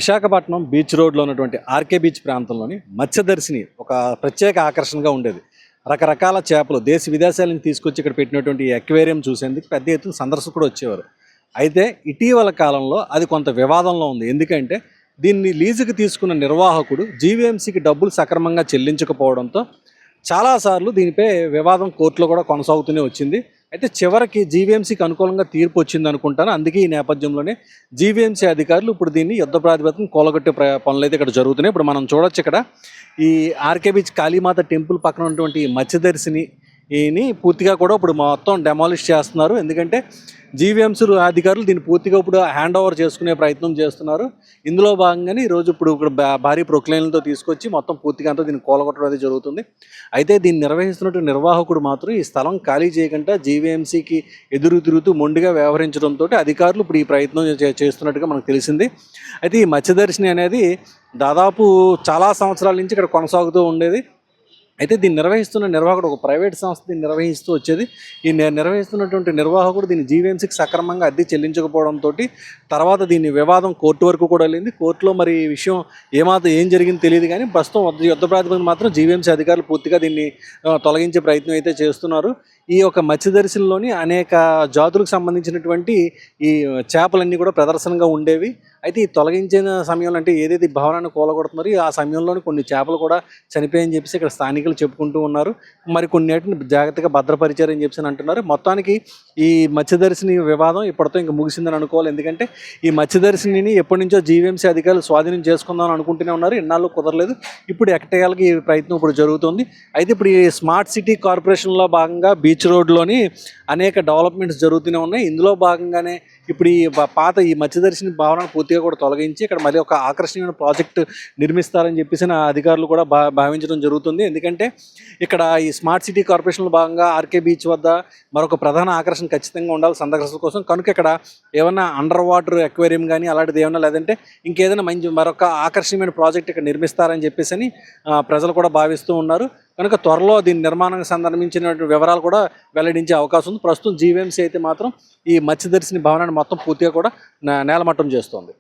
Visakhapatnam beach రోడ్లో ఉన్నటువంటి RK beach ప్రాంతంలోని మత్స్యదర్శిని ఒక ప్రత్యేక ఆకర్షణగా ఉండేది. రకరకాల చేపలు దేశ విదేశాల నుంచి తీసుకొచ్చి ఇక్కడ పెట్టినటువంటి ఈ అక్వేరియం చూసేందుకు పెద్ద ఎత్తున సందర్శకుడు వచ్చేవారు. అయితే ఇటీవల కాలంలో అది కొంత వివాదంలో ఉంది. ఎందుకంటే దీన్ని లీజుకి తీసుకున్న నిర్వాహకుడు జీవీఎంసీకి డబ్బులు సక్రమంగా చెల్లించకపోవడంతో చాలాసార్లు దీనిపై వివాదం కోర్టులో కూడా కొనసాగుతూనే వచ్చింది. అయితే చివరికి జీవీఎంసీకి అనుకూలంగా తీర్పు వచ్చింది అనుకుంటాను. అందుకే ఈ నేపథ్యంలోనే జీవీఎంసీ అధికారులు ఇప్పుడు దీన్ని యుద్ధ ప్రాతిపదికన కూలగొట్టే పనులు అయితే ఇక్కడ జరుగుతున్నాయి. ఇప్పుడు మనం చూడొచ్చు, ఇక్కడ ఈ ఆర్కే బీచ్ కాళీమాత టెంపుల్ పక్కన ఉన్నటువంటి మత్స్యదర్శిని పూర్తిగా కూడా ఇప్పుడు మొత్తం డెమాలిష్ చేస్తున్నారు. ఎందుకంటే జీవీఎంసీ అధికారులు దీన్ని పూర్తిగా ఇప్పుడు హ్యాండ్ ఓవర్ చేసుకునే ప్రయత్నం చేస్తున్నారు. ఇందులో భాగంగానే ఈరోజు ఇప్పుడు ఇక్కడ భారీ ప్రొక్లైన్లతో తీసుకొచ్చి మొత్తం పూర్తిగా అంతా దీన్ని కూలగొట్టడం అనేది జరుగుతుంది. అయితే దీన్ని నిర్వహిస్తున్నటువంటి నిర్వాహకుడు మాత్రం ఈ స్థలం ఖాళీ చేయకుండా జీవీఎంసీకి ఎదురు తిరుగుతూ మొండిగా వ్యవహరించడంతో అధికారులు ఇప్పుడు ఈ ప్రయత్నం చేస్తున్నట్టుగా మనకు తెలిసింది. అయితే ఈ మత్స్యదర్శిని అనేది దాదాపు చాలా సంవత్సరాల నుంచి ఇక్కడ కొనసాగుతూ ఉండేది. అయితే దీన్ని నిర్వహిస్తున్న నిర్వాహకుడు ఒక ప్రైవేట్ సంస్థ దీన్ని నిర్వహిస్తూ వచ్చేది. ఈ నిర్వహిస్తున్నటువంటి నిర్వాహకుడు దీన్ని జీవీఎంసీకి సక్రమంగా అద్దె చెల్లించకపోవడంతో తర్వాత దీన్ని వివాదం కోర్టు వరకు కూడా వెళ్ళింది. కోర్టులో మరి ఈ విషయం ఏం జరిగింది తెలియదు, కానీ ప్రస్తుతం యుద్ధ ప్రాతిపదికన మాత్రం జీవీఎంసీ అధికారులు పూర్తిగా దీన్ని తొలగించే ప్రయత్నం అయితే చేస్తున్నారు. ఈ యొక్క మత్స్యదర్శినిలోని అనేక జాతులకు సంబంధించినటువంటి ఈ చేపలన్నీ కూడా ప్రదర్శనగా ఉండేవి. అయితే ఈ తొలగించిన సమయంలో అంటే ఏదైతే భవనాన్ని కూలగొడుతున్నారో ఆ సమయంలోనే కొన్ని చేపలు కూడా చనిపోయాయని చెప్పేసి ఇక్కడ స్థానికులు చెప్పుకుంటూ ఉన్నారు. మరి కొన్నిటిని జాగ్రత్తగా భద్రపరిచారని చెప్పేసి అంటున్నారు. మొత్తానికి ఈ మత్స్యదర్శిని వివాదం ఇప్పటితో ఇంకా ముగిసిందని అనుకోవాలి. ఎందుకంటే ఈ మత్స్యదర్శినిని ఎప్పటి నుంచో జీవీఎంసీ అధికారులు స్వాధీనం చేసుకుందామని అనుకుంటూనే ఉన్నారు. ఎన్నాళ్ళు కుదరలేదు. ఇప్పుడు ఎక్కటేయాలకి ఈ ప్రయత్నం ఇప్పుడు జరుగుతుంది. అయితే ఇప్పుడు ఈ స్మార్ట్ సిటీ కార్పొరేషన్లో భాగంగా బీచ్ రోడ్లోని అనేక డెవలప్మెంట్స్ జరుగుతూనే ఉన్నాయి. ఇందులో భాగంగానే ఇప్పుడు ఈ ఈ మత్స్యదర్శిని భావనను పూర్తిగా కూడా తొలగించి ఇక్కడ మళ్ళీ ఒక ఆకర్షణీయమైన ప్రాజెక్టు నిర్మిస్తారని చెప్పేసి అధికారులు కూడా భావించడం జరుగుతుంది. ఎందుకంటే ఇక్కడ ఈ స్మార్ట్ సిటీ కార్పొరేషన్లో భాగంగా ఆర్కే బీచ్ వద్ద మరొక ప్రధాన ఆకర్షణ ఖచ్చితంగా ఉండాలి సందర్శకుల కోసం. కనుక ఇక్కడ ఏమన్నా అండర్ వాటర్ అక్వేరియం కానీ అలాంటిది ఏమన్నా, లేదంటే ఇంకేదైనా మరొక ఆకర్షణీయమైన ప్రాజెక్ట్ ఇక్కడ నిర్మిస్తారని చెప్పేసి ప్రజలు కూడా భావిస్తూ ఉన్నారు. కనుక త్వరలో దీని నిర్మాణానికి సంబంధించిన వివరాలు కూడా వెల్లడించే అవకాశం ఉంది. ప్రస్తుతం జీవీఎంసీ అయితే మాత్రం ఈ మత్స్యదర్శిని భవనాన్ని మొత్తం పూర్తిగా కూడా నేలమట్టం చేస్తోంది.